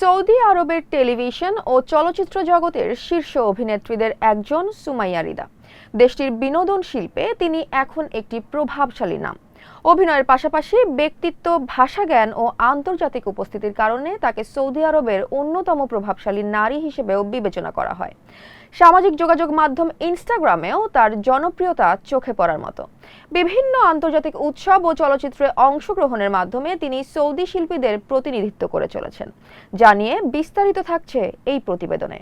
Saudi আরবের television ও চলচ্চিত্র জগতের শীর্ষ অভিনেত্রীদের একজন সুমাইয়া রিদা। দেশটির বিনোদন শিল্পে তিনি এখন একটি প্রভাবশালী নাম। অভিনয়ের পাশাপাশি ব্যক্তিত্ব, ভাষাজ্ঞান ও আন্তর্জাতিক উপস্থিতির কারণে তাকে সৌদি আরবের অন্যতম প্রভাবশালী নারী হিসেবেও বিবেচনা করা হয়। সামাজিক যোগাযোগ মাধ্যম ইনস্টাগ্রামেও তার জনপ্রিয়তা চোখে পড়ার মতো। বিভিন্ন আন্তর্জাতিক উৎসব ও চলচ্চিত্রে অংশগ্রহণের মাধ্যমে তিনি সৌদি শিল্পীদের প্রতিনিধিত্ব করে চলেছেন। যা নিয়ে বিস্তারিত থাকছে এই প্রতিবেদনে।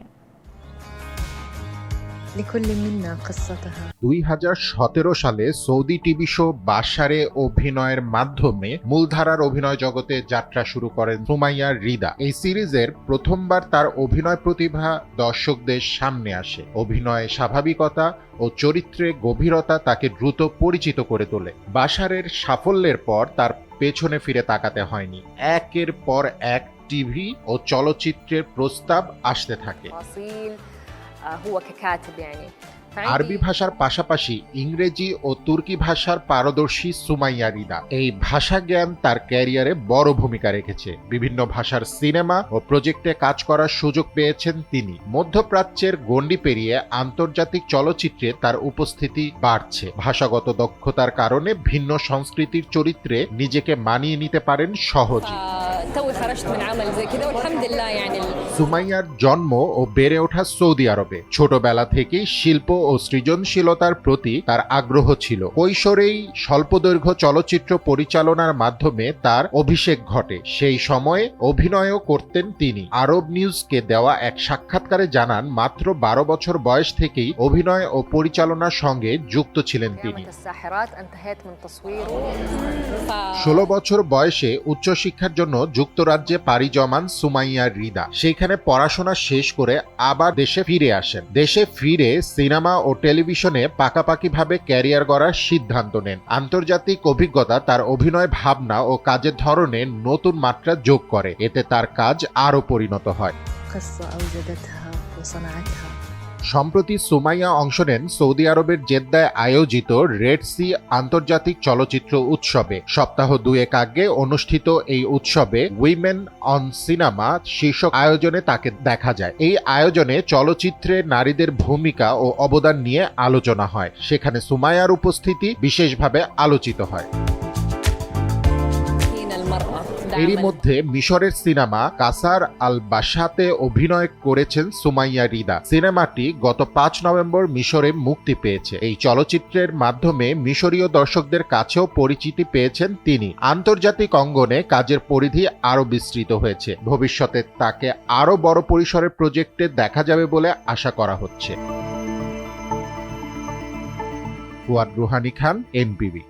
2017 সালে সৌদি টিভি শো বাশারে অভিনয়ের মাধ্যমে মূলধারার অভিনয় জগতে যাত্রা শুরু করেন সুমাইয়া রিদা। এই সিরিজের প্রথমবার তার অভিনয় প্রতিভা দর্শকদের সামনে আসে। অভিনয়ে স্বাভাবিকতা ও চরিত্রে গভীরতা তাকে দ্রুত পরিচিত করে তোলে। বাশারের সাফল্যের পর তার পেছনে ফিরে তাকাতে হয়নি। একের পর এক টিভি ও চলচ্চিত্রের প্রস্তাব আসতে থাকে। আরবি ভাষার পাশাপাশি ইংরেজি ও তুর্কি ভাষার পারদর্শী সুমাইয়া রিদা। এই ভাষা জ্ঞান তার ক্যারিয়ারে বড় ভূমিকা রেখেছে। বিভিন্ন ভাষার সিনেমা ও প্রজেক্টে কাজ করার সুযোগ পেয়েছেন তিনি। মধ্যপ্রাচ্যের গণ্ডি পেরিয়ে আন্তর্জাতিক চলচ্চিত্রে তার উপস্থিতি বাড়ছে। ভাষাগত দক্ষতার কারণে ভিন্ন সংস্কৃতির চরিত্রে নিজেকে মানিয়ে নিতে পারেন সহজে। সুমাইয়ার জন্ম ও বেড়ে ওঠা সৌদি আরবে। ছোটবেলা থেকেই শিল্প ও সৃজনশীলতার প্রতি তার আগ্রহ ছিল। কৈশোরেই স্বল্পদৈর্ঘ্য চলচ্চিত্র পরিচালনার মাধ্যমে তার অভিষেক ঘটে। সেই সময়ে অভিনয়ও করতেন তিনি। আরব নিউজকে দেওয়া এক সাক্ষাৎকারে জানান, মাত্র 12 বছর বয়স থেকেই অভিনয় ও পরিচালনার সঙ্গে যুক্ত ছিলেন তিনি। 16 বছর বয়সে উচ্চশিক্ষার জন্য যুক্তরাজ্যে পাড়ি জমান সুমাইয়া রিদা। সেখানে পড়াশোনা শেষ করে আবার দেশে ফিরে আসেন। দেশে ফিরে সিনেমা ও টেলিভিশনে পাকাপাকিভাবে ক্যারিয়ার গড়ার সিদ্ধান্ত নেন। আন্তর্জাতিক অভিজ্ঞতা তার অভিনয় ভাবনা ও কাজের ধরনে নতুন মাত্রা যোগ করে। এতে তার কাজ আরও পরিণত হয়। সম্প্রতি সুমাইয়া অংশ নেন সৌদি আরবের জেদ্দায় আয়োজিত রেড সি আন্তর্জাতিক চলচ্চিত্র উৎসবে। সপ্তাহ দুয়েক আগে অনুষ্ঠিত এই উৎসবে উইমেন অন সিনেমা শীর্ষক আয়োজনে তাকে দেখা যায়। এই আয়োজনে চলচ্চিত্রে নারীদের ভূমিকা ও অবদান নিয়ে আলোচনা হয়। সেখানে সুমাইয়ার উপস্থিতি বিশেষভাবে আলোচিত হয়। এরই মধ্যে মিশরের সিনেমা কাসার আল বাসাতে অভিনয় করেছেন সুমাইয়া রিদা। সিনেমাটি গত 5 নভেম্বর মিশরে মুক্তি পেয়েছে। এই চলচ্চিত্রের মাধ্যমে মিশরীয় দর্শকদের কাছেও পরিচিতি পেয়েছেন তিনি। আন্তর্জাতিক অঙ্গনে কাজের পরিধি আরও বিস্তৃত হয়েছে। ভবিষ্যতে তাকে আরও বড় পরিসরের প্রজেক্টে দেখা যাবে বলে আশা করা হচ্ছে। ফুয়াদ রুহানী খান, এনপিবি।